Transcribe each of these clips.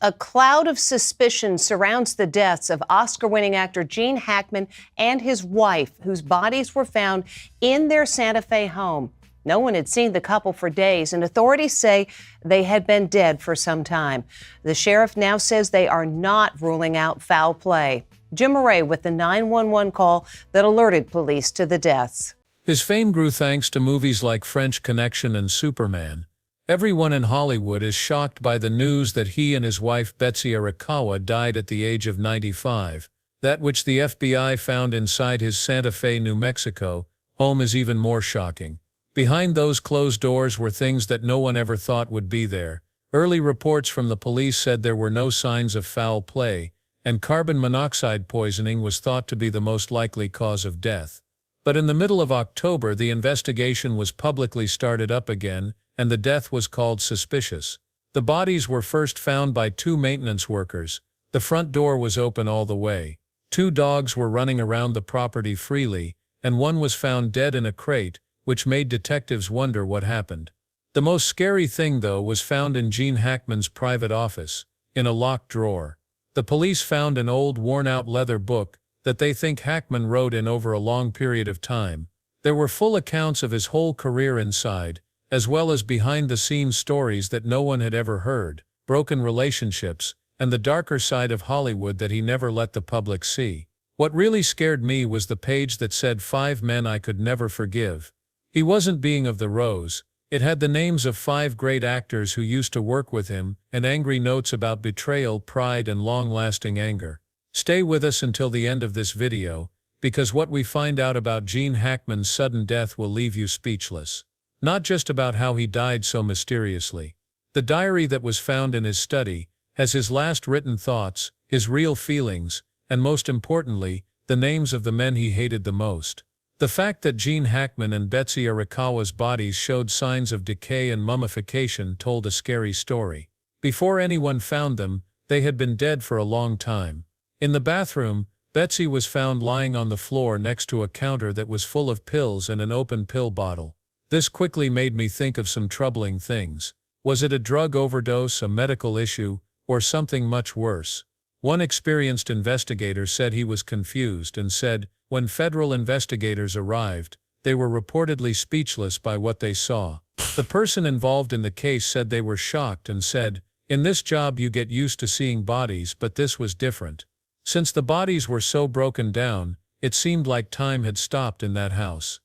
A cloud of suspicion surrounds the deaths of Oscar-winning actor Gene Hackman and his wife, whose bodies were found in their Santa Fe home. No one had seen the couple for days, and authorities say they had been dead for some time. The sheriff now says they are not ruling out foul play. Jim Murray with the 911 call that alerted police to the deaths. His fame grew thanks to movies like French Connection and Superman. Everyone in Hollywood is shocked by the news that he and his wife Betsy Arakawa died at the age of 95. That which the FBI found inside his Santa Fe, New Mexico, home is even more shocking. Behind those closed doors were things that no one ever thought would be there. Early reports from the police said there were no signs of foul play, and carbon monoxide poisoning was thought to be the most likely cause of death. But in the middle of October, the investigation was publicly started up again, and the death was called suspicious. The bodies were first found by two maintenance workers. The front door was open all the way. Two dogs were running around the property freely, and one was found dead in a crate, which made detectives wonder what happened. The most scary thing, though, was found in Gene Hackman's private office, in a locked drawer. The police found an old, worn-out leather book that they think Hackman wrote in over a long period of time. There were full accounts of his whole career inside, as well as behind-the-scenes stories that no one had ever heard, broken relationships, and the darker side of Hollywood that he never let the public see. What really scared me was the page that said 5 men I could never forgive. He wasn't being of the rose. It had the names of 5 great actors who used to work with him, and angry notes about betrayal, pride, and long-lasting anger. Stay with us until the end of this video, because what we find out about Gene Hackman's sudden death will leave you speechless. Not just about how he died so mysteriously. The diary that was found in his study has his last written thoughts, his real feelings, and most importantly, the names of the men he hated the most. The fact that Gene Hackman and Betsy Arakawa's bodies showed signs of decay and mummification told a scary story. Before anyone found them, they had been dead for a long time. In the bathroom, Betsy was found lying on the floor next to a counter that was full of pills and an open pill bottle. This quickly made me think of some troubling things. Was it a drug overdose, a medical issue, or something much worse? One experienced investigator said he was confused and said, when federal investigators arrived, they were reportedly speechless by what they saw. The person involved in the case said they were shocked and said, "In this job you get used to seeing bodies, but this was different." Since the bodies were so broken down, it seemed like time had stopped in that house.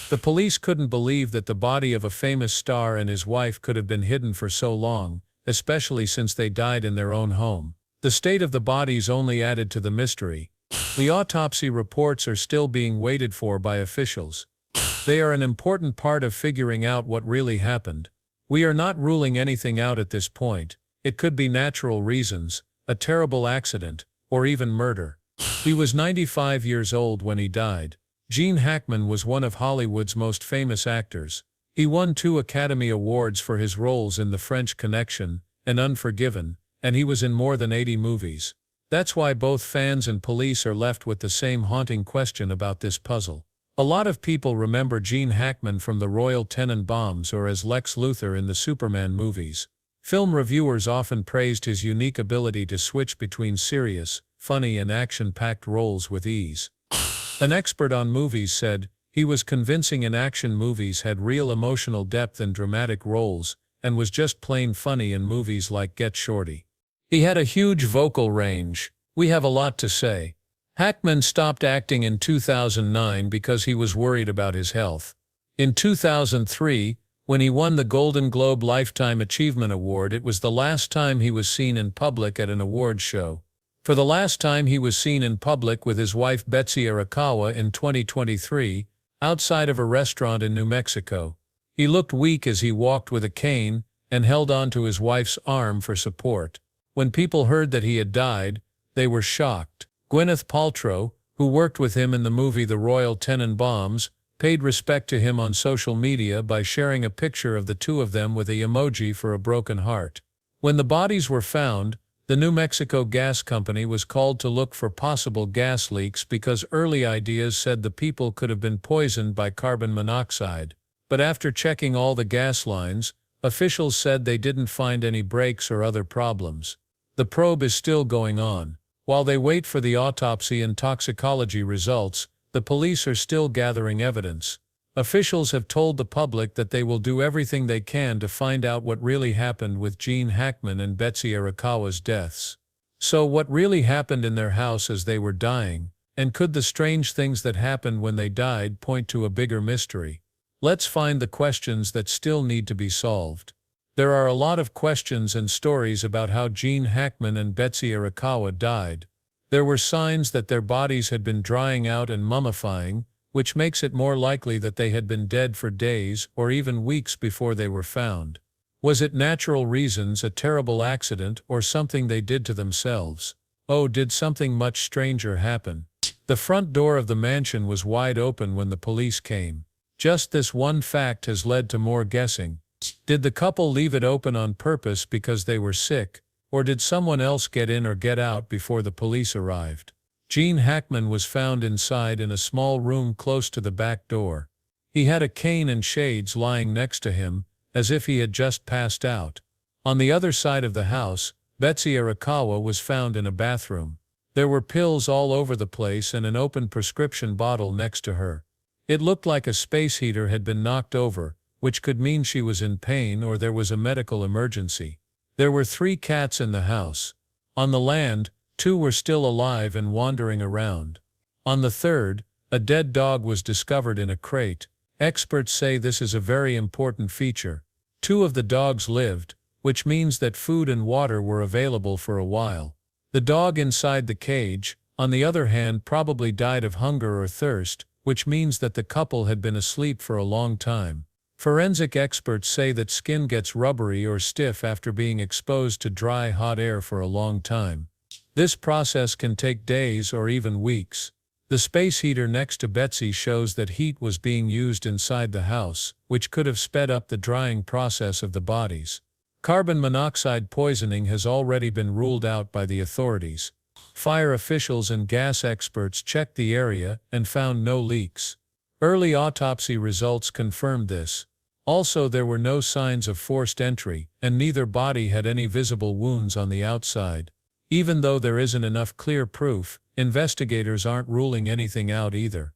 The police couldn't believe that the body of a famous star and his wife could have been hidden for so long, especially since they died in their own home. The state of the bodies only added to the mystery. The autopsy reports are still being waited for by officials. They are an important part of figuring out what really happened. We are not ruling anything out at this point. It could be natural reasons, a terrible accident, or even murder. He was 95 years old when he died. Gene Hackman was one of Hollywood's most famous actors. He won 2 Academy Awards for his roles in The French Connection and Unforgiven, and he was in more than 80 movies. That's why both fans and police are left with the same haunting question about this puzzle. A lot of people remember Gene Hackman from the Royal Tenenbaums or as Lex Luthor in the Superman movies. Film reviewers often praised his unique ability to switch between serious, funny, and action-packed roles with ease. An expert on movies said, he was convincing in action movies, had real emotional depth and dramatic roles, and was just plain funny in movies like Get Shorty. He had a huge vocal range. We have a lot to say. Hackman stopped acting in 2009 because he was worried about his health. In 2003, when he won the Golden Globe Lifetime Achievement Award, it was the last time he was seen in public at an awards show. For the last time he was seen in public with his wife Betsy Arakawa in 2023, outside of a restaurant in New Mexico. He looked weak as he walked with a cane and held onto his wife's arm for support. When people heard that he had died, they were shocked. Gwyneth Paltrow, who worked with him in the movie The Royal Tenenbaums, paid respect to him on social media by sharing a picture of the two of them with an emoji for a broken heart. When the bodies were found, the New Mexico Gas Company was called to look for possible gas leaks because early ideas said the people could have been poisoned by carbon monoxide. But after checking all the gas lines, officials said they didn't find any breaks or other problems. The probe is still going on. While they wait for the autopsy and toxicology results, the police are still gathering evidence. Officials have told the public that they will do everything they can to find out what really happened with Gene Hackman and Betsy Arakawa's deaths. So what really happened in their house as they were dying, and could the strange things that happened when they died point to a bigger mystery? Let's find the questions that still need to be solved. There are a lot of questions and stories about how Gene Hackman and Betsy Arakawa died. There were signs that their bodies had been drying out and mummifying, which makes it more likely that they had been dead for days or even weeks before they were found. Was it natural reasons, a terrible accident, or something they did to themselves? Oh, did something much stranger happen? The front door of the mansion was wide open when the police came. Just this one fact has led to more guessing. Did the couple leave it open on purpose because they were sick, or did someone else get in or get out before the police arrived? Gene Hackman was found inside in a small room close to the back door. He had a cane and shades lying next to him, as if he had just passed out. On the other side of the house, Betsy Arakawa was found in a bathroom. There were pills all over the place and an open prescription bottle next to her. It looked like a space heater had been knocked over, which could mean she was in pain or there was a medical emergency. There were 3 cats in the house. On the land, 2 were still alive and wandering around. On the third, a dead dog was discovered in a crate. Experts say this is a very important feature. 2 of the dogs lived, which means that food and water were available for a while. The dog inside the cage, on the other hand, probably died of hunger or thirst, which means that the couple had been asleep for a long time. Forensic experts say that skin gets rubbery or stiff after being exposed to dry, hot air for a long time. This process can take days or even weeks. The space heater next to Betsy shows that heat was being used inside the house, which could have sped up the drying process of the bodies. Carbon monoxide poisoning has already been ruled out by the authorities. Fire officials and gas experts checked the area and found no leaks. Early autopsy results confirmed this. Also, there were no signs of forced entry, and neither body had any visible wounds on the outside. Even though there isn't enough clear proof, investigators aren't ruling anything out either.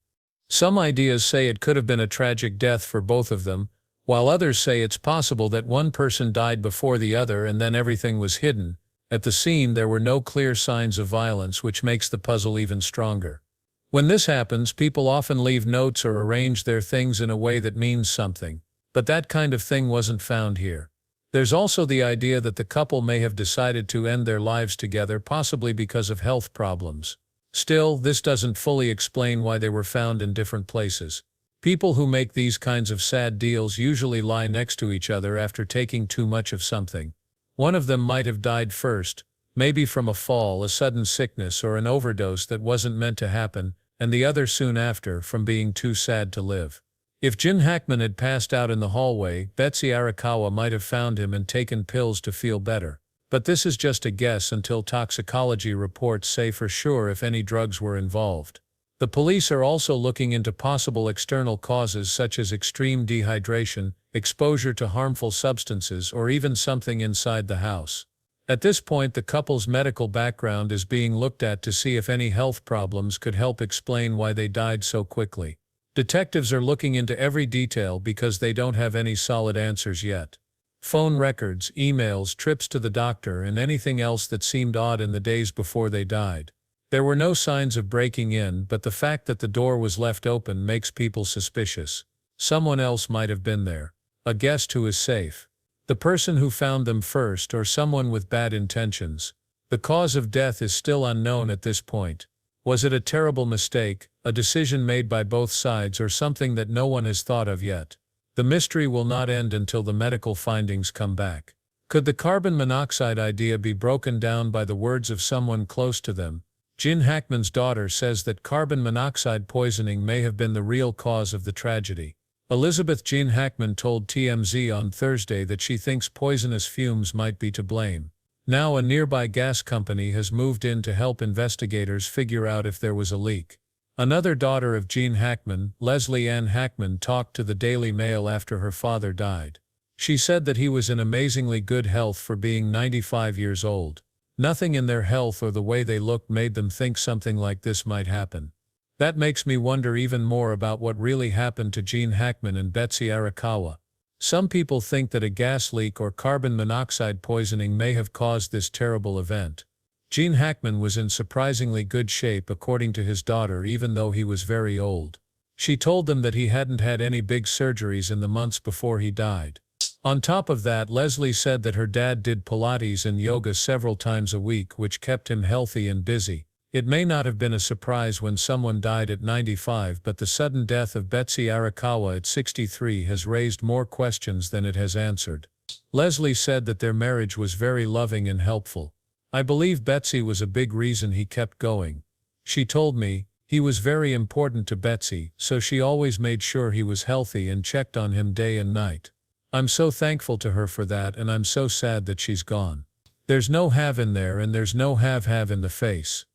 Some ideas say it could have been a tragic death for both of them, while others say it's possible that one person died before the other and then everything was hidden. At the scene, there were no clear signs of violence, which makes the puzzle even stronger. When this happens, people often leave notes or arrange their things in a way that means something. But that kind of thing wasn't found here. There's also the idea that the couple may have decided to end their lives together, possibly because of health problems. Still, this doesn't fully explain why they were found in different places. People who make these kinds of sad deals usually lie next to each other after taking too much of something. One of them might have died first, maybe from a fall, a sudden sickness, or an overdose that wasn't meant to happen, and the other soon after, from being too sad to live. If Gene Hackman had passed out in the hallway, Betsy Arakawa might have found him and taken pills to feel better. But this is just a guess until toxicology reports say for sure if any drugs were involved. The police are also looking into possible external causes such as extreme dehydration, exposure to harmful substances, or even something inside the house. At this point, the couple's medical background is being looked at to see if any health problems could help explain why they died so quickly. Detectives are looking into every detail because they don't have any solid answers yet. Phone records, emails, trips to the doctor, and anything else that seemed odd in the days before they died. There were no signs of breaking in, but the fact that the door was left open makes people suspicious. Someone else might have been there. A guest who is safe. The person who found them first, or someone with bad intentions. The cause of death is still unknown at this point. Was it a terrible mistake, a decision made by both sides, or something that no one has thought of yet? The mystery will not end until the medical findings come back. Could the carbon monoxide idea be broken down by the words of someone close to them? Gene Hackman's daughter says that carbon monoxide poisoning may have been the real cause of the tragedy. Elizabeth Gene Hackman told TMZ on Thursday that she thinks poisonous fumes might be to blame. Now a nearby gas company has moved in to help investigators figure out if there was a leak. Another daughter of Gene Hackman, Leslie Ann Hackman, talked to the Daily Mail after her father died. She said that he was in amazingly good health for being 95 years old. Nothing in their health or the way they looked made them think something like this might happen. That makes me wonder even more about what really happened to Gene Hackman and Betsy Arakawa. Some people think that a gas leak or carbon monoxide poisoning may have caused this terrible event. Gene Hackman was in surprisingly good shape according to his daughter, even though he was very old. She told them that he hadn't had any big surgeries in the months before he died. On top of that, Leslie said that her dad did Pilates and yoga several times a week, which kept him healthy and busy. It may not have been a surprise when someone died at 95, but the sudden death of Betsy Arakawa at 63 has raised more questions than it has answered. Leslie said that their marriage was very loving and helpful. I believe Betsy was a big reason he kept going. She told me, he was very important to Betsy, so she always made sure he was healthy and checked on him day and night. I'm so thankful to her for that, and I'm so sad that she's gone. There's no have in there and there's no have in the face.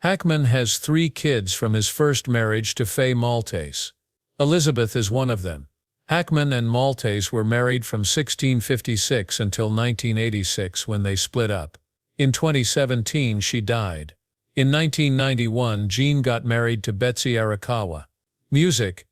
Hackman has 3 kids from his first marriage to Faye Maltese. Elizabeth is one of them. Hackman and Maltese were married from 1656 until 1986 when they split up. In 2017 she died. In 1991 Gene got married to Betsy Arakawa. Music.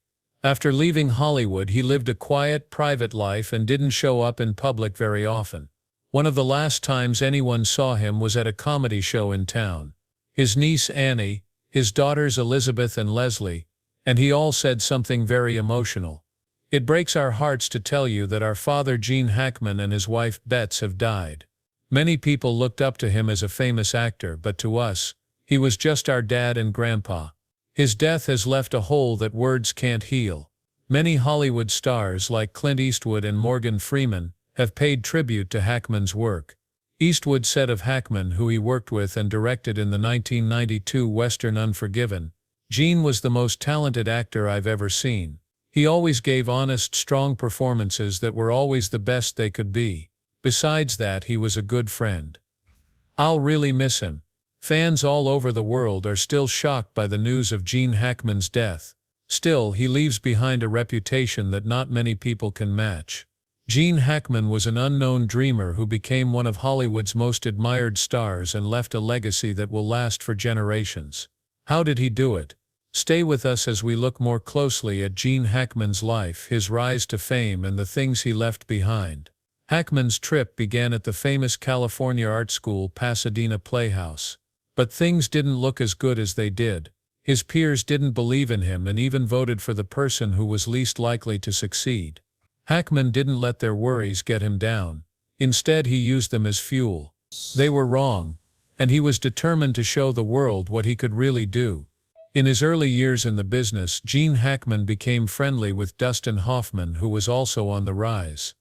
After leaving Hollywood he lived a quiet, private life and didn't show up in public very often. One of the last times anyone saw him was at a comedy show in town. His niece Annie, his daughters Elizabeth and Leslie, and he all said something very emotional. It breaks our hearts to tell you that our father Gene Hackman and his wife Bets have died. Many people looked up to him as a famous actor, but to us, he was just our dad and grandpa. His death has left a hole that words can't heal. Many Hollywood stars like Clint Eastwood and Morgan Freeman have paid tribute to Hackman's work. Eastwood said of Hackman, who he worked with and directed in the 1992 Western Unforgiven, "Gene was the most talented actor I've ever seen. He always gave honest, strong performances that were always the best they could be. Besides that, he was a good friend. I'll really miss him." Fans all over the world are still shocked by the news of Gene Hackman's death. Still, he leaves behind a reputation that not many people can match. Gene Hackman was an unknown dreamer who became one of Hollywood's most admired stars and left a legacy that will last for generations. How did he do it? Stay with us as we look more closely at Gene Hackman's life, his rise to fame, and the things he left behind. Hackman's trip began at the famous California art school Pasadena Playhouse. But things didn't look as good as they did. His peers didn't believe in him and even voted for the person who was least likely to succeed. Hackman didn't let their worries get him down. Instead, he used them as fuel. They were wrong, and he was determined to show the world what he could really do. In his early years in the business, Gene Hackman became friendly with Dustin Hoffman, who was also on the rise.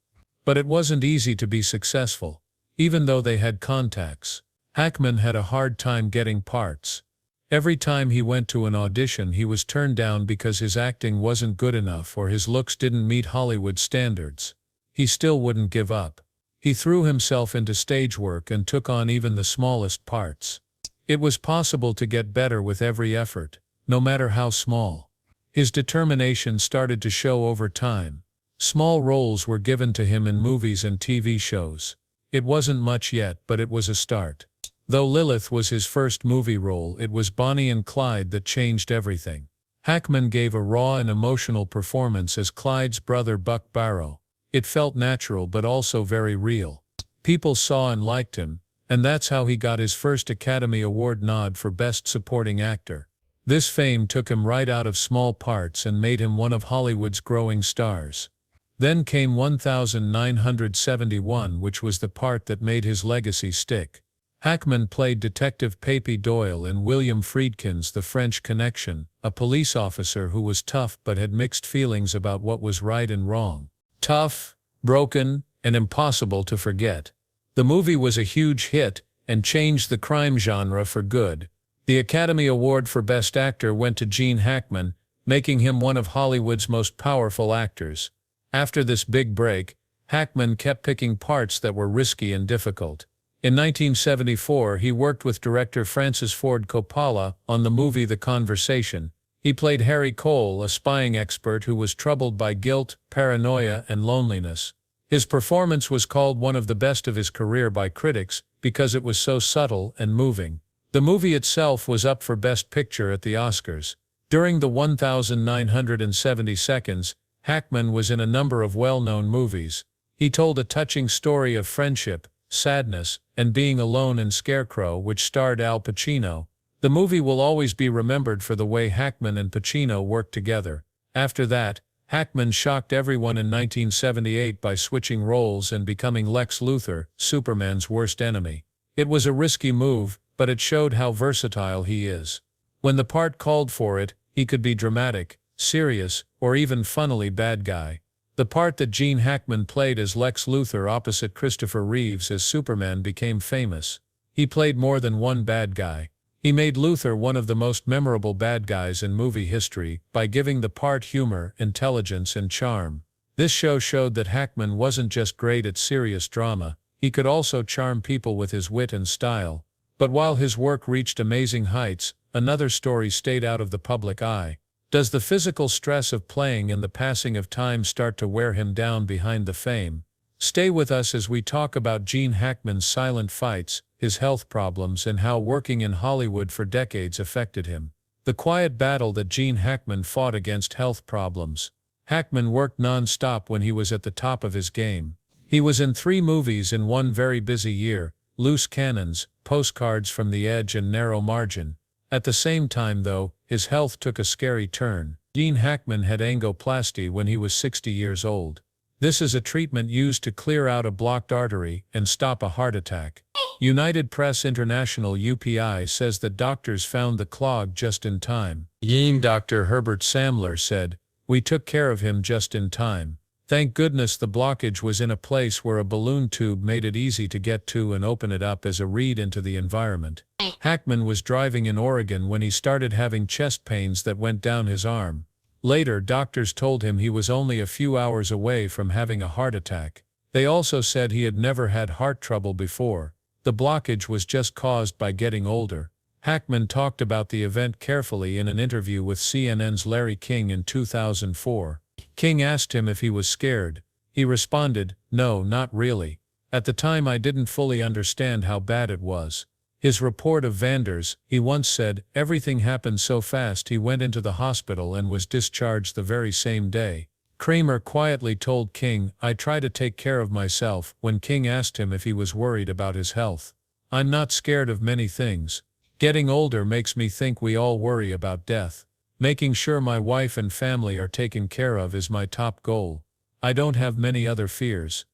But it wasn't easy to be successful. Even though they had contacts, Hackman had a hard time getting parts. Every time he went to an audition he was turned down because his acting wasn't good enough or his looks didn't meet Hollywood standards. He still wouldn't give up. He threw himself into stage work and took on even the smallest parts. It was possible to get better with every effort, no matter how small. His determination started to show over time. Small roles were given to him in movies and TV shows. It wasn't much yet, but it was a start. Though Lilith was his first movie role, it was Bonnie and Clyde that changed everything. Hackman gave a raw and emotional performance as Clyde's brother Buck Barrow. It felt natural but also very real. People saw and liked him, and that's how he got his first Academy Award nod for Best Supporting Actor. This fame took him right out of small parts and made him one of Hollywood's growing stars. Then came 1971, which was the part that made his legacy stick. Hackman played Detective Papy Doyle in William Friedkin's The French Connection, a police officer who was tough but had mixed feelings about what was right and wrong. Tough, broken, and impossible to forget. The movie was a huge hit and changed the crime genre for good. The Academy Award for Best Actor went to Gene Hackman, making him one of Hollywood's most powerful actors. After this big break, Hackman kept picking parts that were risky and difficult. In 1974, he worked with director Francis Ford Coppola on the movie The Conversation. He played Harry Cole, a spying expert who was troubled by guilt, paranoia, and loneliness. His performance was called one of the best of his career by critics, because it was so subtle and moving. The movie itself was up for Best Picture at the Oscars. During the 1970 seconds, Hackman was in a number of well-known movies. He told a touching story of friendship, sadness, and being alone in Scarecrow, which starred Al Pacino. The movie will always be remembered for the way Hackman and Pacino worked together. After that, Hackman shocked everyone in 1978 by switching roles and becoming Lex Luthor, Superman's worst enemy. It was a risky move, but it showed how versatile he is. When the part called for it, he could be dramatic, serious, or even funnily bad guy. The part that Gene Hackman played as Lex Luthor opposite Christopher Reeves as Superman became famous. He played more than one bad guy. He made Luthor one of the most memorable bad guys in movie history by giving the part humor, intelligence, and charm. This show showed that Hackman wasn't just great at serious drama, he could also charm people with his wit and style. But while his work reached amazing heights, another story stayed out of the public eye. Does the physical stress of playing and the passing of time start to wear him down behind the fame? Stay with us as we talk about Gene Hackman's silent fights, his health problems, and how working in Hollywood for decades affected him. The quiet battle that Gene Hackman fought against health problems. Hackman worked non-stop when he was at the top of his game. He was in 3 movies in one very busy year: Loose Cannons, Postcards from the Edge, and Narrow Margin. At the same time, though, his health took a scary turn. Gene Hackman had angioplasty when he was 60 years old. This is a treatment used to clear out a blocked artery and stop a heart attack. United Press International UPI says that doctors found the clog just in time. Dr. Herbert Samler said, "We took care of him just in time. Thank goodness the blockage was in a place where a balloon tube made it easy to get to and open it up as a reed into the environment." Hackman was driving in Oregon when he started having chest pains that went down his arm. Later, doctors told him he was only a few hours away from having a heart attack. They also said he had never had heart trouble before. The blockage was just caused by getting older. Hackman talked about the event carefully in an interview with CNN's Larry King in 2004. King asked him if he was scared. He responded, "No, not really. At the time I didn't fully understand how bad it was." His report of Vanders, he once said, "Everything happened so fast he went into the hospital and was discharged the very same day." Kramer quietly told King, "I try to take care of myself," when King asked him if he was worried about his health. "I'm not scared of many things. Getting older makes me think we all worry about death. Making sure my wife and family are taken care of is my top goal. I don't have many other fears."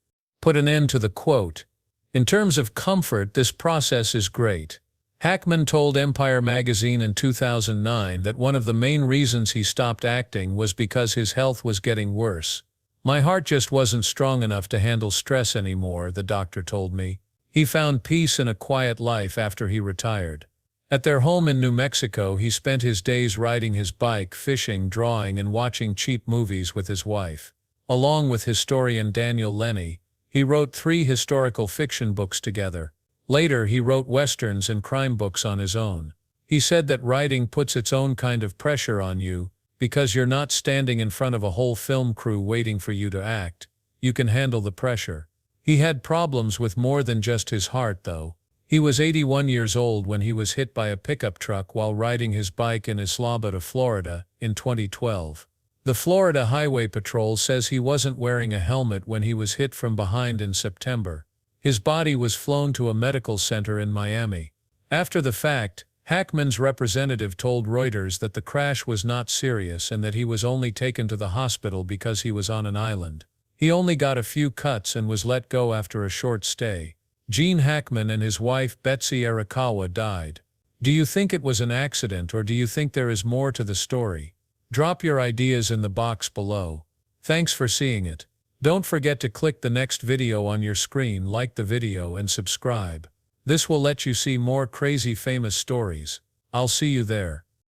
Put an end to the quote. In terms of comfort, this process is great. Hackman told Empire magazine in 2009 that one of the main reasons he stopped acting was because his health was getting worse. "My heart just wasn't strong enough to handle stress anymore," the doctor told me. He found peace in a quiet life after he retired. At their home in New Mexico, he spent his days riding his bike, fishing, drawing, and watching cheap movies with his wife. Along with historian Daniel Lenny, he wrote 3 historical fiction books together. Later, he wrote westerns and crime books on his own. He said that writing puts its own kind of pressure on you, because you're not standing in front of a whole film crew waiting for you to act. You can handle the pressure. He had problems with more than just his heart, though. He was 81 years old when he was hit by a pickup truck while riding his bike in Isla Vista, Florida, in 2012. The Florida Highway Patrol says he wasn't wearing a helmet when he was hit from behind in September. His body was flown to a medical center in Miami. After the fact, Hackman's representative told Reuters that the crash was not serious and that he was only taken to the hospital because he was on an island. He only got a few cuts and was let go after a short stay. Gene Hackman and his wife Betsy Arakawa died. Do you think it was an accident, or do you think there is more to the story? Drop your ideas in the box below. Thanks for seeing it. Don't forget to click the next video on your screen, like the video, and subscribe. This will let you see more crazy famous stories. I'll see you there.